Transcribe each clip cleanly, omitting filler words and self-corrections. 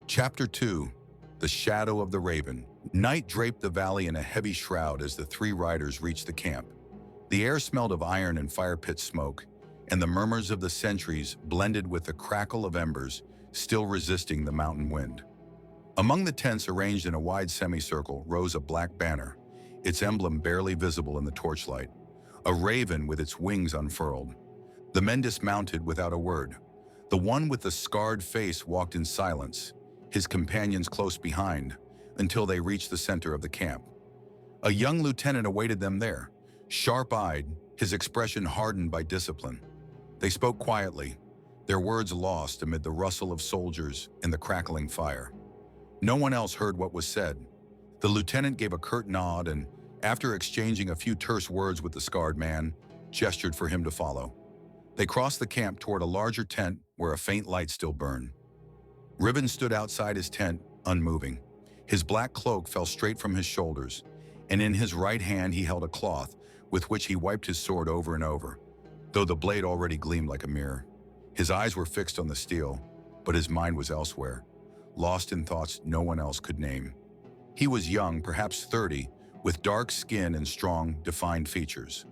Chapter 2. The Shadow of the Raven. Night draped the valley in a heavy shroud as the three riders reached the camp. The air smelled of iron and fire pit smoke, and the murmurs of the sentries blended with the crackle of embers still resisting the mountain wind. Among the tents arranged in a wide semicircle rose a black banner, its emblem barely visible in the torchlight, a raven with its wings unfurled. The men dismounted without a word. The one with the scarred face walked in silence, his companions close behind, until they reached the center of the camp. A young lieutenant awaited them there, sharp-eyed, his expression hardened by discipline. They spoke quietly, their words lost amid the rustle of soldiers and the crackling fire. No one else heard what was said. The lieutenant gave a curt nod and, after exchanging a few terse words with the scarred man, gestured for him to follow. They crossed the camp toward a larger tent where a faint light still burned. Riven stood outside his tent, unmoving. His black cloak fell straight from his shoulders, and in his right hand he held a cloth with which he wiped his sword over and over, though the blade already gleamed like a mirror. His eyes were fixed on the steel, but his mind was elsewhere, lost in thoughts no one else could name. He was young, perhaps 30, with dark skin and strong, defined features.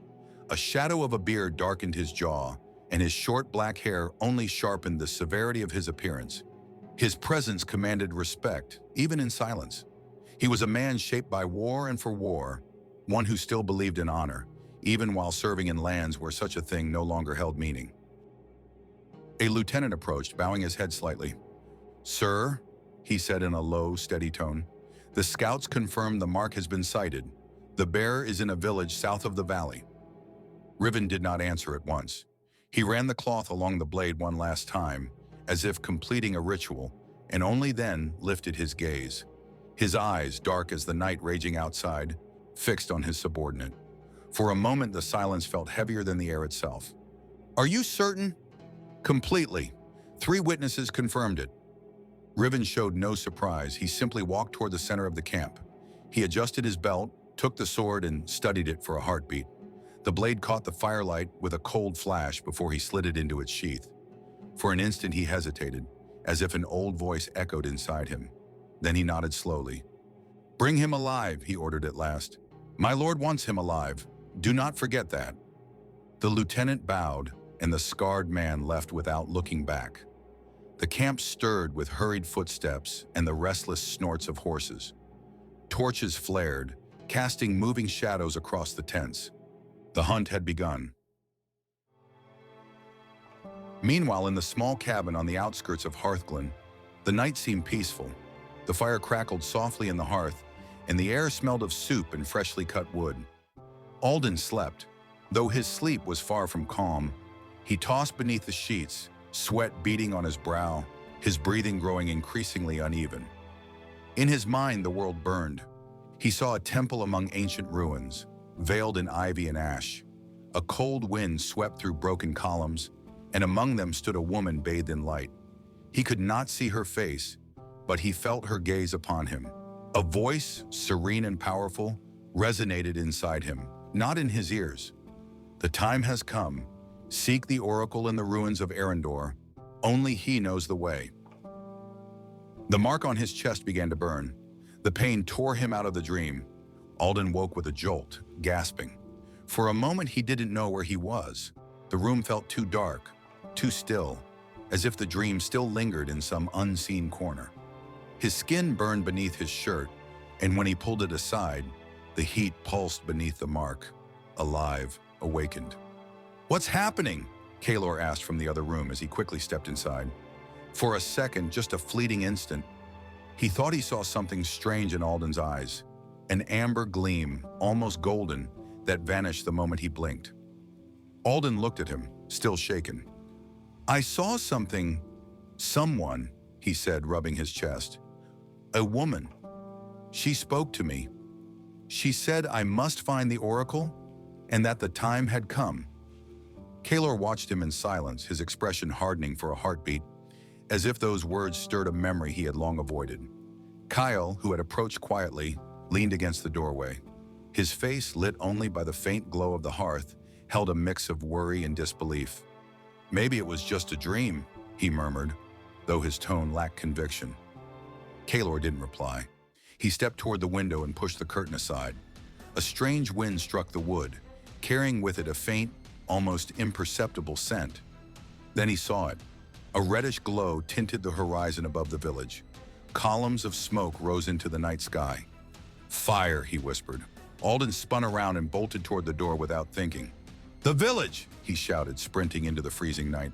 A shadow of a beard darkened his jaw, and his short black hair only sharpened the severity of his appearance. His presence commanded respect, even in silence. He was a man shaped by war and for war, one who still believed in honor, even while serving in lands where such a thing no longer held meaning. A lieutenant approached, bowing his head slightly. "Sir," he said in a low, steady tone, "the scouts confirm the mark has been sighted. The bear is in a village south of the valley." Riven did not answer at once. He ran the cloth along the blade one last time, as if completing a ritual, and only then lifted his gaze. His eyes, dark as the night raging outside, fixed on his subordinate. For a moment the silence felt heavier than the air itself. "Are you certain?" "Completely. 3 witnesses confirmed it." Riven showed no surprise. He simply walked toward the center of the camp. He adjusted his belt, took the sword, and studied it for a heartbeat. The blade caught the firelight with a cold flash before he slid it into its sheath. For an instant he hesitated, as if an old voice echoed inside him. Then he nodded slowly. "Bring him alive," he ordered at last. "My lord wants him alive. Do not forget that." The lieutenant bowed, and the scarred man left without looking back. The camp stirred with hurried footsteps and the restless snorts of horses. Torches flared, casting moving shadows across the tents. The hunt had begun. Meanwhile, in the small cabin on the outskirts of Hearthglen, the night seemed peaceful. The fire crackled softly in the hearth, and the air smelled of soup and freshly cut wood. Alden slept. Though his sleep was far from calm, he tossed beneath the sheets, sweat beading on his brow, his breathing growing increasingly uneven. In his mind, the world burned. He saw a temple among ancient ruins, veiled in ivy and ash. A cold wind swept through broken columns, and among them stood a woman bathed in light. He could not see her face, but he felt her gaze upon him. A voice, serene and powerful, resonated inside him, not in his ears. "The time has come. Seek the oracle in the ruins of Arendor. Only he knows the way." The mark on his chest began to burn. The pain tore him out of the dream. Alden woke with a jolt, gasping. For a moment he didn't know where he was. The room felt too dark, too still, as if the dream still lingered in some unseen corner. His skin burned beneath his shirt, and when he pulled it aside, the heat pulsed beneath the mark, alive, awakened. "What's happening?" Kalor asked from the other room as he quickly stepped inside. For a second, just a fleeting instant, he thought he saw something strange in Alden's eyes, an amber gleam, almost golden, that vanished the moment he blinked. Alden looked at him, still shaken. "I saw someone," he said, rubbing his chest. "A woman. She spoke to me. She said I must find the oracle, and that the time had come." Kalor watched him in silence, his expression hardening for a heartbeat, as if those words stirred a memory he had long avoided. Kyle, who had approached quietly, leaned against the doorway. His face, lit only by the faint glow of the hearth, held a mix of worry and disbelief. "Maybe it was just a dream," he murmured, though his tone lacked conviction. Kalor didn't reply. He stepped toward the window and pushed the curtain aside. A strange wind struck the wood, carrying with it a faint, almost imperceptible scent. Then he saw it. A reddish glow tinted the horizon above the village. Columns of smoke rose into the night sky. "Fire," he whispered. Alden spun around and bolted toward the door without thinking. "The village!" he shouted, sprinting into the freezing night.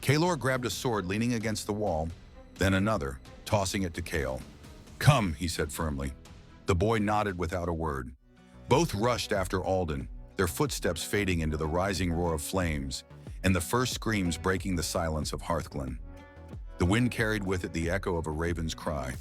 Kalor grabbed a sword leaning against the wall, then another, tossing it to Kale. "Come," he said firmly. The boy nodded without a word. Both rushed after Alden, their footsteps fading into the rising roar of flames and the first screams breaking the silence of Hearthglen. The wind carried with it the echo of a raven's cry,